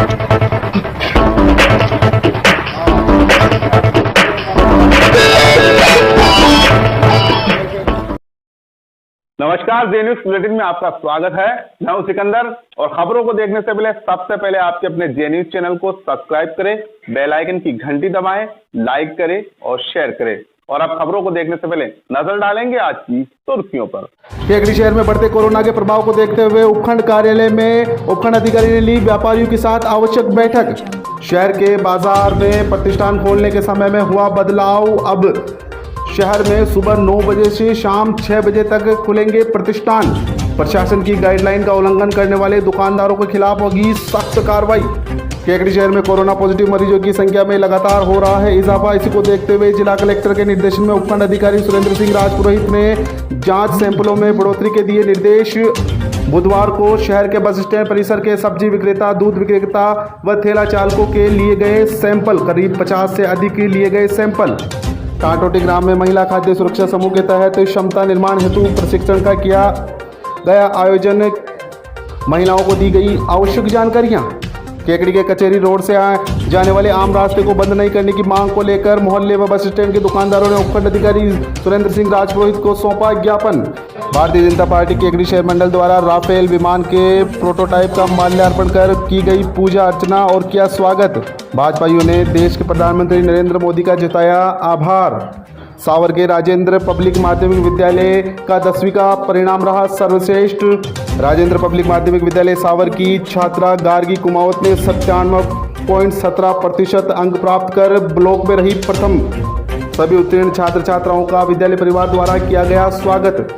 नमस्कार, जे news bulletin में आपका स्वागत है। मैं हूं सिकंदर और खबरों को देखने से पहले सबसे पहले आपके अपने जे न्यूज चैनल को सब्सक्राइब करें, बेल आइकन की घंटी दबाएं, लाइक करें और शेयर करें। और अब खबरों को देखने से पहले नजर डालेंगे आज की सुर्खियों पर। केकड़ी शहर में बढ़ते कोरोना के प्रभाव को देखते हुए उपखंड कार्यालय में उपखंड अधिकारी ने ली व्यापारियों के साथ आवश्यक बैठक। शहर के बाजार में प्रतिष्ठान खोलने के समय में हुआ बदलाव। अब शहर में सुबह 9 बजे से शाम 6 बजे तक खुलेंगे प्रतिष्ठान। प्रशासन की गाइडलाइन का उल्लंघन करने वाले दुकानदारों के खिलाफ होगी सख्त कार्रवाई। केकड़ी शहर में कोरोना पॉजिटिव मरीजों की संख्या में लगातार हो रहा है इजाफा। इसी को देखते हुए जिला कलेक्टर के निर्देशन में उपखंड अधिकारी सुरेंद्र सिंह राजपुरोहित ने जांच सैंपलों में बढ़ोतरी के दिए निर्देश। बुधवार को शहर के बस स्टैंड परिसर के सब्जी विक्रेता, दूध विक्रेता व ठेला चालकों के लिए गए सैंपल, करीब 50 से अधिक लिए गए सैंपल। टाटोटी ग्राम में महिला खाद्य सुरक्षा समूह के तहत क्षमता निर्माण हेतु प्रशिक्षण का किया गया आयोजन। महिलाओं को दी गई आवश्यक जानकारियां। केकड़ी के कचहरी रोड से जाने वाले आम रास्ते को बंद नहीं करने की मांग को लेकर मोहल्ले व बस स्टैंड के दुकानदारों ने उपखंड अधिकारी सुरेंद्र सिंह राजपुरोहित को सौंपा ज्ञापन। भारतीय जनता पार्टी केकड़ी शहर मंडल द्वारा राफेल विमान के प्रोटोटाइप का माल्यार्पण कर की गई पूजा अर्चना और किया स्वागत। भाजपाइयों ने देश के प्रधानमंत्री नरेंद्र मोदी का जताया आभार। सावर के राजेंद्र पब्लिक माध्यमिक विद्यालय का 10वीं का परिणाम रहा सर्वश्रेष्ठ। राजेंद्र पब्लिक माध्यमिक विद्यालय सावर की छात्रा गार्गी कुमावत ने 97.17% अंक प्राप्त कर ब्लॉक में रही प्रथम। सभी उत्तीर्ण छात्र छात्राओं का विद्यालय परिवार द्वारा किया गया स्वागत।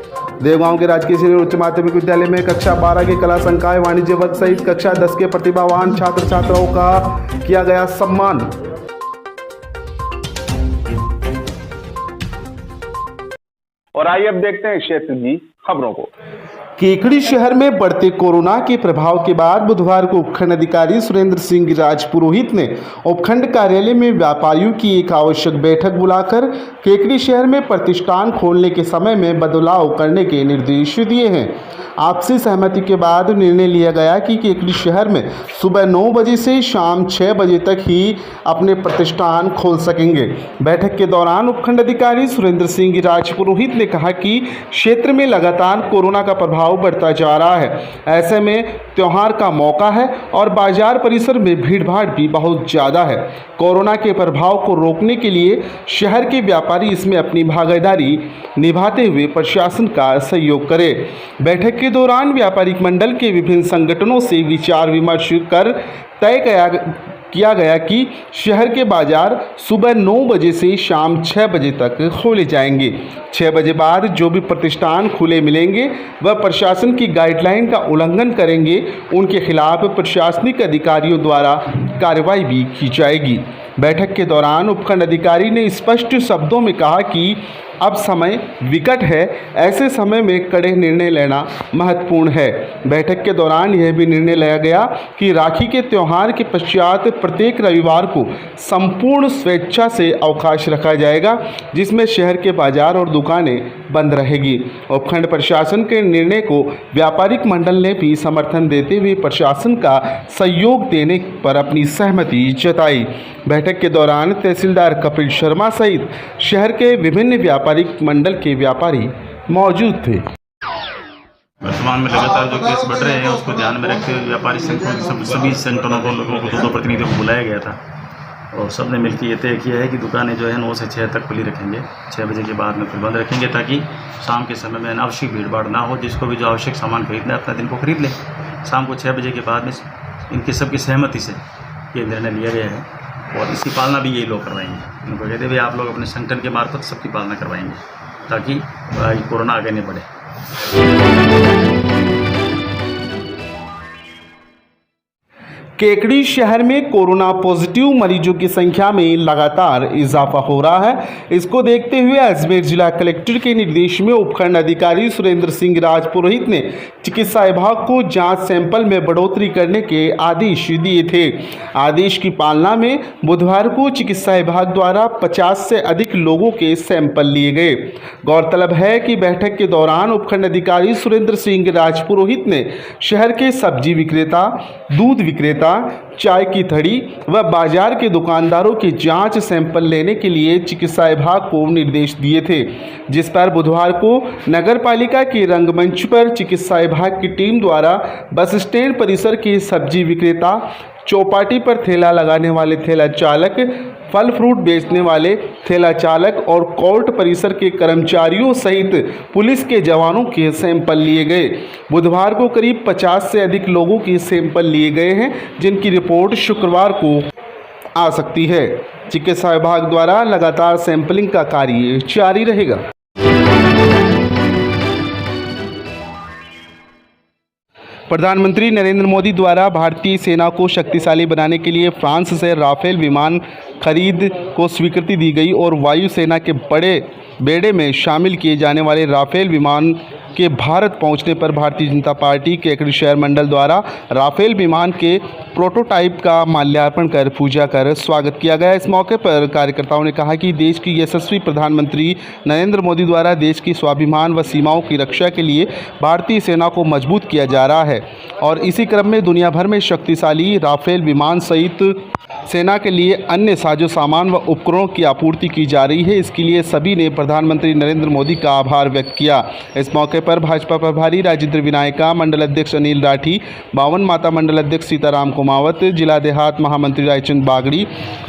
देवगांव के राजकीय सीनियर उच्च माध्यमिक विद्यालय में कक्षा 12 के कला संकाय, वाणिज्य वर्ग सहित कक्षा 10 के प्रतिभावान छात्र छात्राओं का किया गया सम्मान। और आइए अब देखते हैं क्षेत्र की खबरों को। केकड़ी शहर में बढ़ते कोरोना के प्रभाव के बाद बुधवार को उपखंड अधिकारी सुरेंद्र सिंह राजपुरोहित ने उपखंड कार्यालय में व्यापारियों की एक आवश्यक बैठक बुलाकर केकड़ी शहर में प्रतिष्ठान खोलने के समय में बदलाव करने के निर्देश दिए हैं। आपसी सहमति के बाद निर्णय लिया गया कि केकड़ी शहर में सुबह 9 बजे से शाम 6 बजे तक ही अपने प्रतिष्ठान खोल सकेंगे। बैठक के दौरान उपखंड अधिकारी सुरेंद्र सिंह राजपुरोहित ने कहा कि क्षेत्र में लगातार कोरोना का प्रभाव बढ़ता जा रहा है। ऐसे में त्योहार का मौका है और बाजार परिसर में भीड़ भाड़ भी बहुत ज़्यादा है। कोरोना के प्रभाव को रोकने के लिए शहर के व्यापारी इसमें अपनी भागीदारी निभाते हुए प्रशासन का सहयोग करें। बैठक के दौरान व्यापारिक मंडल के विभिन्न संगठनों से विचार विमर्श कर तय किया गया कि शहर के बाजार सुबह 9 बजे से शाम 6 बजे तक खोले जाएंगे। 6 बजे बाद जो भी प्रतिष्ठान खुले मिलेंगे वह प्रशासन की गाइडलाइन का उल्लंघन करेंगे, उनके खिलाफ प्रशासनिक अधिकारियों द्वारा कार्रवाई भी की जाएगी। बैठक के दौरान उपखंड अधिकारी ने स्पष्ट शब्दों में कहा कि अब समय विकट है, ऐसे समय में कड़े निर्णय लेना महत्वपूर्ण है। बैठक के दौरान यह भी निर्णय लिया गया कि राखी के त्यौहार के पश्चात प्रत्येक रविवार को संपूर्ण स्वेच्छा से अवकाश रखा जाएगा, जिसमें शहर के बाजार और दुकानें बंद रहेगी। उपखंड प्रशासन के निर्णय को व्यापारिक मंडल ने भी समर्थन देते हुए प्रशासन का सहयोग देने पर अपनी सहमति जताई। बैठक के दौरान तहसीलदार कपिल शर्मा सहित शहर के विभिन्न व्यापारिक मंडल के व्यापारी मौजूद थे। वर्तमान में लगातार जो केस बढ़ रहे हैं उसको ध्यान में रखते हुए व्यापारी संघों के सभी संगठनों को लोगों को 2 प्रतिनिधियों को बुलाया गया था और सबने मिलकर ये तय किया है कि दुकानें जो है 9 से 6 तक खुली रखेंगे। 6 बजे के बाद में फिर बंद रखेंगे ताकि शाम के समय में अनावश्यक भीड़ भाड़ ना हो। जिसको भी जो आवश्यक सामान खरीदना है अपना दिन को खरीद ले। शाम को 6 बजे के बाद में इनकी सबकी सहमति से ये निर्णय लिया गया है और इसकी पालना भी यही लोग करवाएंगे। उनको कहते हुए आप लोग अपने संगठन के मार्फत सबकी पालना करवाएंगे ताकि कोरोना आगे नहीं बढ़े। केकड़ी शहर में कोरोना पॉजिटिव मरीजों की संख्या में लगातार इजाफा हो रहा है। इसको देखते हुए अजमेर जिला कलेक्टर के निर्देश में उपखंड अधिकारी सुरेंद्र सिंह राजपुरोहित ने चिकित्सा विभाग को जांच सैंपल में बढ़ोतरी करने के आदेश दिए थे। आदेश की पालना में बुधवार को चिकित्सा विभाग द्वारा 50 से अधिक लोगों के सैंपल लिए गए। गौरतलब है कि बैठक के दौरान उपखंड अधिकारी सुरेंद्र सिंह राजपुरोहित ने शहर के सब्जी विक्रेता, दूध विक्रेता द्वारा चाय की थड़ी व बाजार के दुकानदारों के जांच सैंपल लेने के लिए चिकित्सा विभाग को निर्देश दिए थे, जिस पर बुधवार को नगर पालिका के रंगमंच पर चिकित्सा विभाग की टीम द्वारा बस स्टैंड परिसर के सब्जी विक्रेता, चौपाटी पर ठेला लगाने वाले ठेला चालक, फल फ्रूट बेचने वाले ठेला चालक और कोर्ट परिसर के कर्मचारियों सहित पुलिस के जवानों के सैंपल लिए गए। बुधवार को करीब 50 से अधिक लोगों के सैंपल लिए गए हैं, जिनकी रिपोर्ट शुक्रवार को आ सकती है। चिकित्सा विभाग द्वारा लगातार सैंपलिंग का कार्य जारी रहेगा। प्रधानमंत्री नरेंद्र मोदी द्वारा भारतीय सेना को शक्तिशाली बनाने के लिए फ्रांस से राफेल विमान खरीद को स्वीकृति दी गई और वायुसेना के बड़े बेड़े में शामिल किए जाने वाले राफेल विमान के भारत पहुंचने पर भारतीय जनता पार्टी केकड़ी शहर मंडल द्वारा राफेल विमान के प्रोटोटाइप का माल्यार्पण कर पूजा कर स्वागत किया गया। इस मौके पर कार्यकर्ताओं ने कहा कि देश की यशस्वी प्रधानमंत्री नरेंद्र मोदी द्वारा देश की स्वाभिमान व सीमाओं की रक्षा के लिए भारतीय सेना को मजबूत किया जा रहा है और इसी क्रम में दुनिया भर में शक्तिशाली राफेल विमान सहित सेना के लिए अन्य साजो सामान व उपकरणों की आपूर्ति की जा रही है। इसके लिए सभी ने प्रधानमंत्री नरेंद्र मोदी का आभार व्यक्त किया। इस मौके पर भाजपा प्रभारी राजेंद्र विनायका, मंडल अध्यक्ष अनिल राठी, बावन माता मंडल अध्यक्ष सीताराम कुमावत, जिला देहात महामंत्री रायचंद बागड़ी,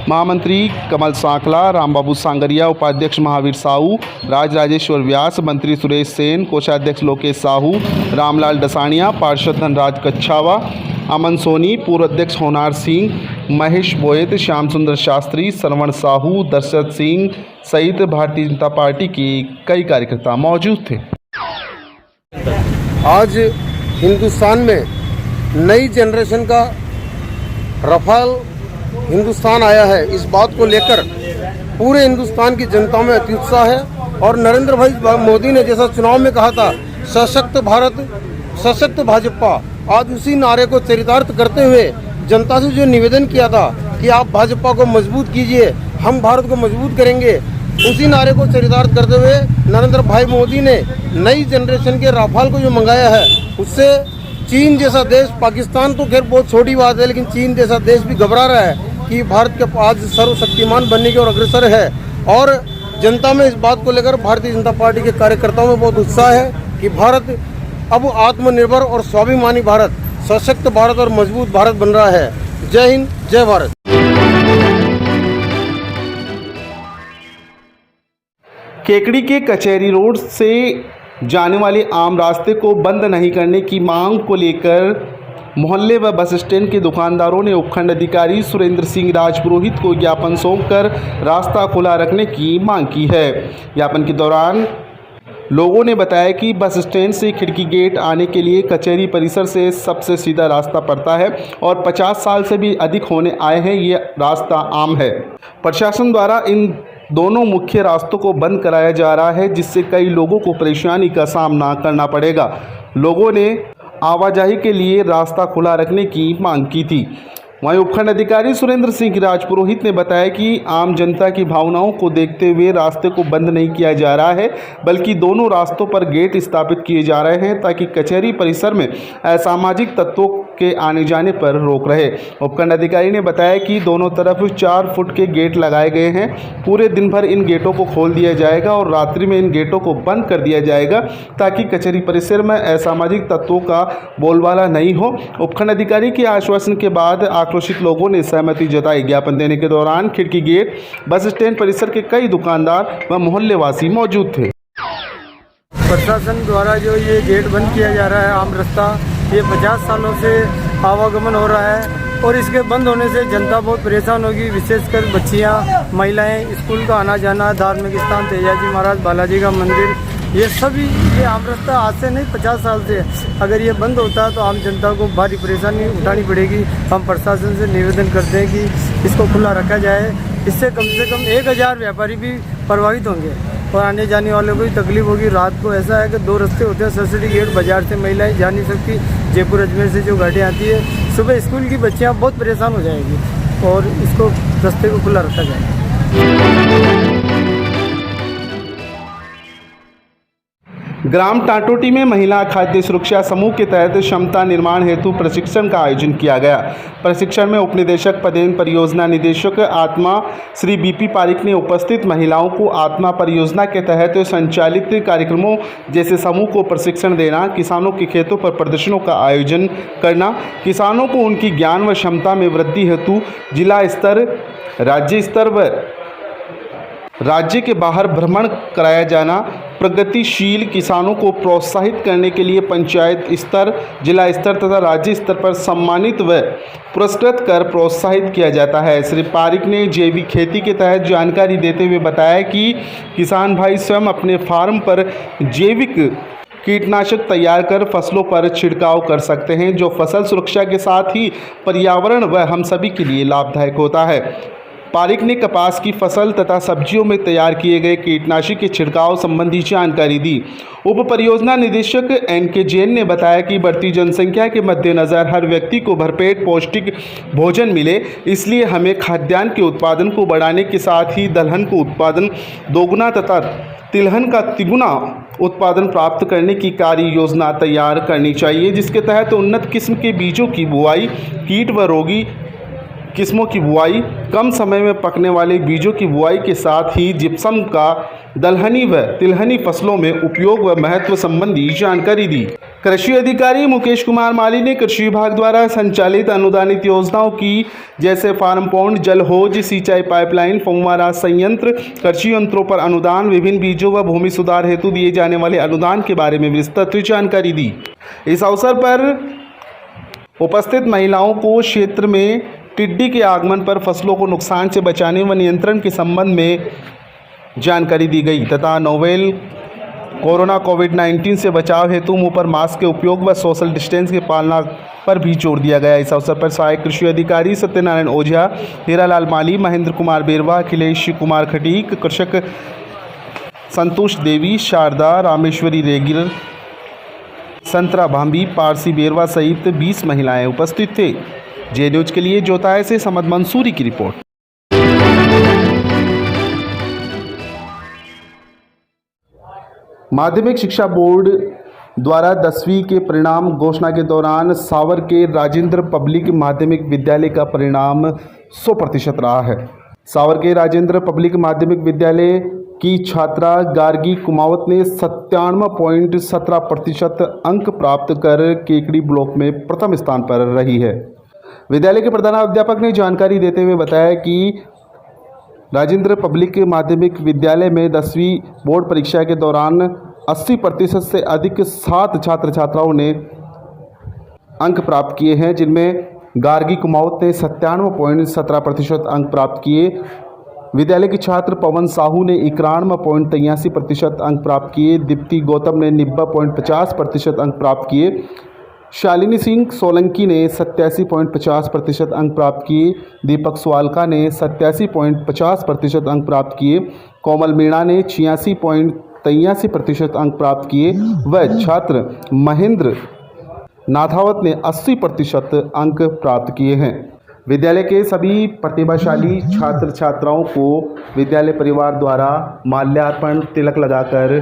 महामंत्री कमल सांकला, रामबाबू सांगरिया, उपाध्यक्ष महावीर साहू, राजेश्वर व्यास, मंत्री सुरेश सेन, कोषाध्यक्ष लोकेश साहू, रामलाल डसानिया, पार्षद धनराज कच्छावा, अमन सोनी, पूर्व अध्यक्ष होनार सिंह, महेश बोयत, श्याम सुंदर शास्त्री, सरवण साहू, दशरथ सिंह सहित भारतीय जनता पार्टी के कई कार्यकर्ता मौजूद थे। आज हिंदुस्तान में नई जनरेशन का रफाल हिंदुस्तान आया है। इस बात को लेकर पूरे हिंदुस्तान की जनता में अति उत्साह है और नरेंद्र भाई मोदी ने जैसा चुनाव में कहा था, सशक्त भारत सशक्त भाजपा, आज उसी नारे को चरितार्थ करते हुए जनता से जो निवेदन किया था कि आप भाजपा को मजबूत कीजिए, हम भारत को मजबूत करेंगे, उसी नारे को चरितार्थ करते हुए नरेंद्र भाई मोदी ने नई जनरेशन के राफाल को जो मंगाया है, उससे चीन जैसा देश, पाकिस्तान तो खैर बहुत छोटी बात है, लेकिन चीन जैसा देश भी घबरा रहा है कि भारत के आज सर्वशक्तिमान बनने की ओर अग्रसर है। और जनता में इस बात को लेकर भारतीय जनता पार्टी के कार्यकर्ताओं में बहुत उत्साह है कि भारत अब आत्मनिर्भर और स्वाभिमानी भारत, सशक्त भारत और मजबूत भारत बन रहा है। जय हिंद, जय भारत। केकड़ी के कचहरी रोड से जाने वाले आम रास्ते को बंद नहीं करने की मांग को लेकर मोहल्ले व बस स्टैंड के दुकानदारों ने उपखंड अधिकारी सुरेंद्र सिंह राजपुरोहित को ज्ञापन सौंपकर रास्ता खुला रखने की मांग की है। ज्ञापन के दौरान लोगों ने बताया कि बस स्टैंड से खिड़की गेट आने के लिए कचहरी परिसर से सबसे सीधा रास्ता पड़ता है और 50 साल से भी अधिक होने आए हैं, ये रास्ता आम है। प्रशासन द्वारा इन दोनों मुख्य रास्तों को बंद कराया जा रहा है, जिससे कई लोगों को परेशानी का सामना करना पड़ेगा। लोगों ने आवाजाही के लिए रास्ता खुला रखने की मांग की थी। वहीं उपखंड अधिकारी सुरेंद्र सिंह राजपुरोहित ने बताया कि आम जनता की भावनाओं को देखते हुए रास्ते को बंद नहीं किया जा रहा है, बल्कि दोनों रास्तों पर गेट स्थापित किए जा रहे हैं ताकि कचहरी परिसर में असामाजिक तत्वों के आने जाने पर रोक रहे। उपखंड अधिकारी ने बताया कि दोनों तरफ 4 फुट के गेट लगाए गए हैं। पूरे दिन भर इन गेटों को खोल दिया जाएगा और रात्रि में इन गेटों को बंद कर दिया जाएगा ताकि कचहरी परिसर में असामाजिक तत्वों का बोलबाला नहीं हो। उपखंड अधिकारी के आश्वासन के बाद आक्रोशित लोगों ने सहमति जताई। ज्ञापन देने के दौरान खिड़की गेट, बस स्टैंड परिसर के कई दुकानदार व मोहल्लेवासी मौजूद थे। प्रशासन द्वारा जो ये गेट बंद किया जा रहा है, आम रास्ता, ये 50 सालों से आवागमन हो रहा है और इसके बंद होने से जनता बहुत परेशान होगी, विशेषकर बच्चियाँ, महिलाएं, स्कूल का आना जाना, धार्मिक स्थान तेजाजी महाराज, बालाजी का मंदिर, ये सभी ये आम रास्ता आज से नहीं 50 साल से, अगर ये बंद होता है तो आम जनता को भारी परेशानी उठानी पड़ेगी। हम प्रशासन से निवेदन करते हैं कि इसको खुला रखा जाए, इससे कम से कम 1000 व्यापारी भी प्रभावित होंगे और आने जाने वालों को भी तकलीफ होगी। रात को ऐसा है कि 2 रास्ते होते हैं, सरस्वती गेट, बाजार से महिलाएं जा नहीं सकती, जयपुर अजमेर से जो गाड़ियाँ आती है, सुबह स्कूल की बच्चियाँ बहुत परेशान हो जाएगी और इसको रास्ते को खुला रखा जाए। ग्राम टाटोटी में महिला खाद्य सुरक्षा समूह के तहत क्षमता निर्माण हेतु प्रशिक्षण का आयोजन किया गया। प्रशिक्षण में उपनिदेशक पदेन परियोजना निदेशक आत्मा श्री बीपी पारिक ने उपस्थित महिलाओं को आत्मा परियोजना के तहत संचालित कार्यक्रमों जैसे समूह को प्रशिक्षण देना, किसानों के खेतों पर प्रदर्शनों का आयोजन करना, किसानों को उनकी ज्ञान व क्षमता में वृद्धि हेतु जिला स्तर, राज्य स्तर व राज्य के बाहर भ्रमण कराया जाना, प्रगतिशील किसानों को प्रोत्साहित करने के लिए पंचायत स्तर, जिला स्तर तथा राज्य स्तर पर सम्मानित व पुरस्कृत कर प्रोत्साहित किया जाता है। श्री पारिक ने जैविक खेती के तहत जानकारी देते हुए बताया कि किसान भाई स्वयं अपने फार्म पर जैविक कीटनाशक तैयार कर फसलों पर छिड़काव कर सकते हैं, जो फसल सुरक्षा के साथ ही पर्यावरण व हम सभी के लिए लाभदायक होता है। पारिक ने कपास की फसल तथा सब्जियों में तैयार किए गए कीटनाशक के छिड़काव संबंधी जानकारी दी। उप परियोजना निदेशक NK जैन ने बताया कि बढ़ती जनसंख्या के मद्देनज़र हर व्यक्ति को भरपेट पौष्टिक भोजन मिले, इसलिए हमें खाद्यान्न के उत्पादन को बढ़ाने के साथ ही दलहन को उत्पादन दोगुना तथा तिलहन का तिगुना उत्पादन प्राप्त करने की कार्य योजना तैयार करनी चाहिए, जिसके तहत उन्नत किस्म के बीजों की बुआई, कीट व रोगी किस्मों की बुआई, कम समय में पकने वाले बीजों की बुआई के साथ ही जिप्सम का दलहनी व तिलहनी फसलों में उपयोग व महत्व संबंधी जानकारी दी। कृषि अधिकारी मुकेश कुमार माली ने कृषि विभाग द्वारा संचालित अनुदानित योजनाओं की जैसे फार्म पौंड, जल हौज, सिंचाई पाइपलाइन, फव्वारा संयंत्र, कृषि यंत्रों पर अनुदान, विभिन्न बीजों व भूमि सुधार हेतु दिए जाने वाले अनुदान के बारे में विस्तृत जानकारी दी। इस अवसर पर उपस्थित महिलाओं को क्षेत्र में टिड्डी के आगमन पर फसलों को नुकसान से बचाने व नियंत्रण के संबंध में जानकारी दी गई तथा नोवेल कोरोना कोविड-19 से बचाव हेतु मुंह पर मास्क के उपयोग व सोशल डिस्टेंस की पालना पर भी जोर दिया गया। इस अवसर पर सहायक कृषि अधिकारी सत्यनारायण ओझा, हीरालाल माली, महेंद्र कुमार बेरवा, अखिलेश कुमार खटीक, कृषक संतोष देवी, शारदा, रामेश्वरी रेगिर, संतरा भांबी, पारसी बेरवा सहित 20 महिलाएं उपस्थित थे। जे न्यूज के लिए जोताए से समद मंसूरी की रिपोर्ट। माध्यमिक शिक्षा बोर्ड द्वारा 10वीं के परिणाम घोषणा के दौरान सावर के राजेंद्र पब्लिक माध्यमिक विद्यालय का परिणाम 100% रहा है। सावर के राजेंद्र पब्लिक माध्यमिक विद्यालय की छात्रा गार्गी कुमावत ने 97.17% अंक प्राप्त कर केकड़ी ब्लॉक में प्रथम स्थान पर रही है। विद्यालय के प्रधानाध्यापक ने जानकारी देते हुए बताया कि राजेंद्र पब्लिक माध्यमिक विद्यालय में 10वीं बोर्ड परीक्षा के दौरान 80% से अधिक 7 छात्र छात्राओं ने अंक प्राप्त किए हैं, जिनमें गार्गी कुमावत ने 97.17% अंक प्राप्त किए। विद्यालय के छात्र पवन साहू ने 91.83% अंक प्राप्त किए। दीप्ति गौतम ने 90.50% अंक प्राप्त किए। शालिनी सिंह सोलंकी ने 87.50% अंक प्राप्त किए। दीपक स्वालका ने 87.50% अंक प्राप्त किए। कोमल मीणा ने 86.83% अंक प्राप्त किए व छात्र महेंद्र नाथावत ने 80% अंक प्राप्त किए हैं। विद्यालय के सभी प्रतिभाशाली छात्र छात्राओं को विद्यालय परिवार द्वारा माल्यार्पण तिलक लगाकर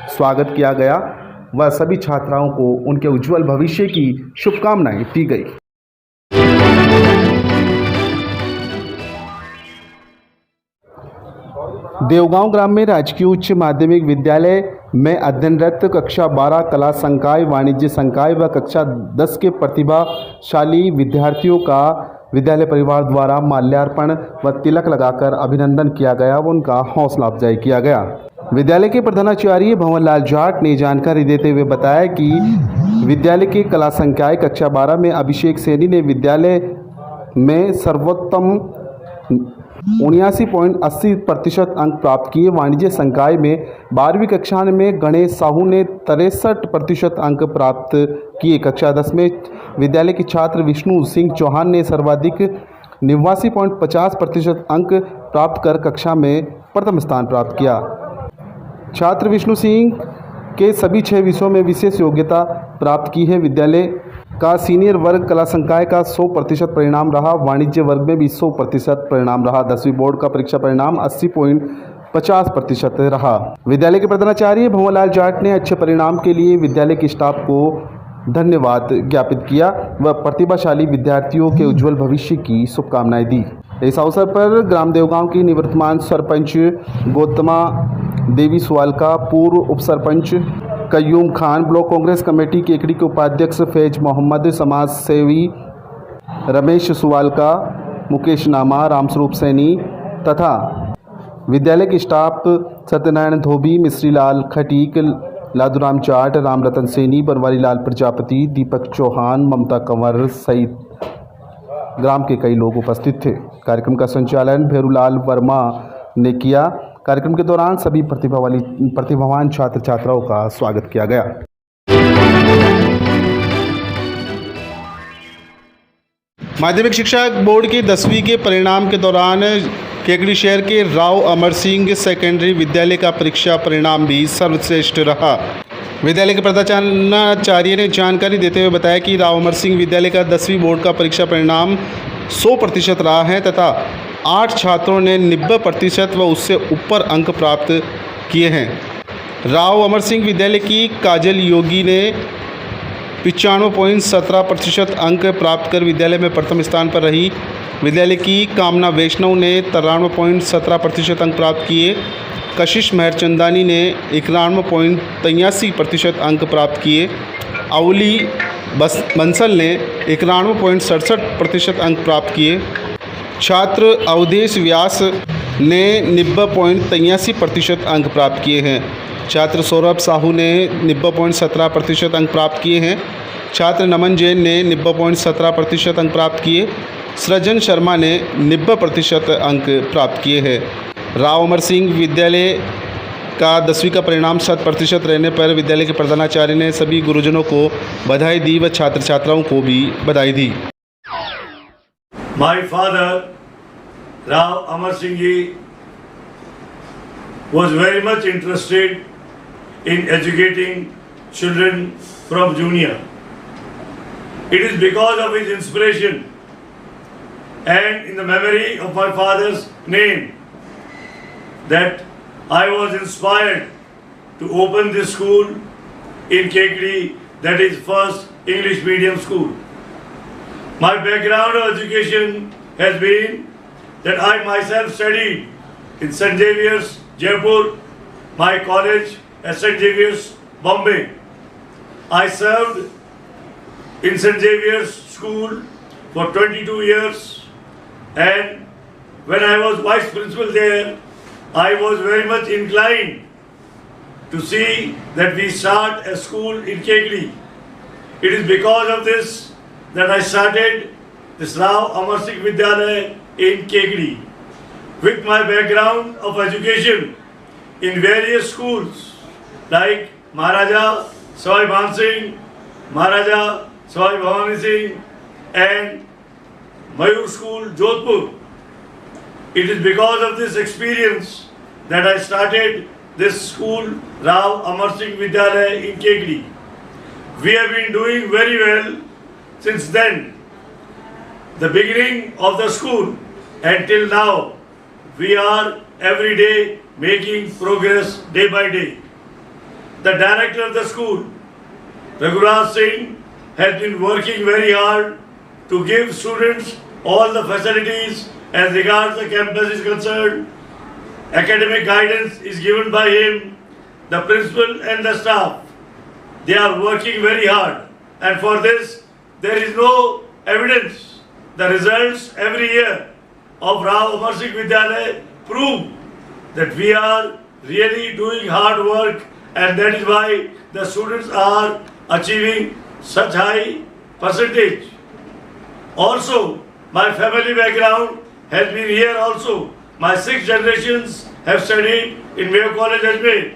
स्वागत किया गया व सभी छात्राओं को उनके उज्जवल भविष्य की शुभकामनाएं दी गई। देवगांव ग्राम में राजकीय उच्च माध्यमिक विद्यालय में अध्ययनरत कक्षा 12 कला संकाय, वाणिज्य संकाय व कक्षा 10 के प्रतिभाशाली विद्यार्थियों का विद्यालय परिवार द्वारा माल्यार्पण व तिलक लगाकर अभिनंदन किया गया व उनका हौसला अफजाई किया गया। विद्यालय के प्रधानाचार्य भंवरलाल जाट ने जानकारी देते हुए बताया कि विद्यालय के कला संकाय कक्षा 12 में अभिषेक सैनी ने विद्यालय में सर्वोत्तम 79.80% अंक प्राप्त किए। वाणिज्य संकाय में 12वीं कक्षा में गणेश साहू ने 63% अंक प्राप्त किए। कक्षा 10 में विद्यालय के छात्र विष्णु सिंह चौहान ने सर्वाधिक 89.50% अंक प्राप्त कर कक्षा में प्रथम स्थान प्राप्त किया। छात्र विष्णु सिंह के सभी 6 विषयों में विशेष योग्यता प्राप्त की है। विद्यालय का सीनियर वर्ग कला संकाय का 100% परिणाम रहा। वाणिज्य वर्ग में भी 100% परिणाम रहा। 10वीं बोर्ड का परीक्षा परिणाम 50% रहा। विद्यालय के प्रधानाचार्य भंवरलाल जाट ने अच्छे परिणाम के लिए विद्यालय के स्टाफ को धन्यवाद ज्ञापित किया व प्रतिभाशाली विद्यार्थियों के उज्जवल भविष्य की शुभकामनाएं दी। इस अवसर पर ग्राम देवगांव की निवर्तमान सरपंच गौतमा देवी सुवालका, पूर्व उप सरपंच कयूम खान, ब्लॉक कांग्रेस कमेटी केकड़ी के उपाध्यक्ष फैज मोहम्मद, समाज सेवी रमेश सुवालका, मुकेश नामा, रामस्वरूप सैनी तथा विद्यालय के स्टाफ सत्यनारायण धोबी, मिश्रीलाल खटीक, लादूराम जाट, राम रतन सैनी, बनवारी लाल प्रजापति, दीपक चौहान, ममता कंवर सहित ग्राम के कई लोग उपस्थित थे। कार्यक्रम का संचालन भैरूलाल वर्मा ने किया। कार्यक्रम के दौरान सभी प्रतिभावान छात्र छात्राओं का स्वागत किया गया। माध्यमिक शिक्षा बोर्ड के 10वीं के परिणाम के दौरान केकड़ी शहर के राव अमर सिंह सेकेंडरी विद्यालय का परीक्षा परिणाम भी सर्वश्रेष्ठ रहा। विद्यालय के प्रधानाचार्य ने जानकारी देते हुए बताया कि राव अमर सिंह विद्यालय का 10वीं बोर्ड का परीक्षा परिणाम 100% रहा है तथा 8 छात्रों ने 90% व उससे ऊपर अंक प्राप्त किए हैं। राव अमर सिंह विद्यालय की काजल योगी ने 95.17% अंक प्राप्त कर विद्यालय में प्रथम स्थान पर रही। विद्यालय की कामना वैष्णव ने 93.17% अंक प्राप्त किए। कशिश मेहरचंदानी ने 91.83% अंक प्राप्त किए। अवली बंसल ने 91.67% अंक प्राप्त किए। छात्र अवधेश व्यास ने 90.83% अंक प्राप्त किए हैं। छात्र सौरभ साहू ने 90.17% अंक प्राप्त किए हैं। छात्र नमन जैन ने 90.17% अंक प्राप्त किए। सृजन शर्मा ने 90% अंक प्राप्त किए हैं। राव अमर सिंह विद्यालय का 10वीं का परिणाम 100% रहने पर विद्यालय के प्रधानाचार्य ने सभी गुरुजनों को बधाई दी व छात्र छात्राओं को भी बधाई दी। My father, Rao Amar Singh ji, was very much interested in educating children from junior. It is because of his inspiration and in the memory of my father's name that I was inspired to open this school in Kekri, that is first English medium school. My background of education has been that I myself studied in St. Xavier's, Jaipur, my college at St. Xavier's, Bombay. I served in St. Xavier's school for 22 years, and when I was vice principal there, I was very much inclined to see that we start a school in Kekli. It is because of this that I started this Rao Amar Singh Vidyalaya in Kekri. With my background of education in various schools like Maharaja Sawai Man Singh, Maharaja Sawai Bhavani Singh and Mayur School, Jodhpur. It is because of this experience that I started this school, Rao Amar Singh Vidyalaya in Kekri. We have been doing very well since then. The beginning of the school until now, we are every day making progress day by day. The director of the school, Raghuraj Singh, has been working very hard to give students all the facilities as regards the campus is concerned. Academic guidance is given by him, the principal and the staff. They are working very hard, and for this there is no evidence. The results every year of Rao Amar Singh Vidyalaya prove that we are really doing hard work, and that is why the students are achieving such high percentage. Also, my family background has been here also. My 6 generations have studied in Mayo College, Ajmer.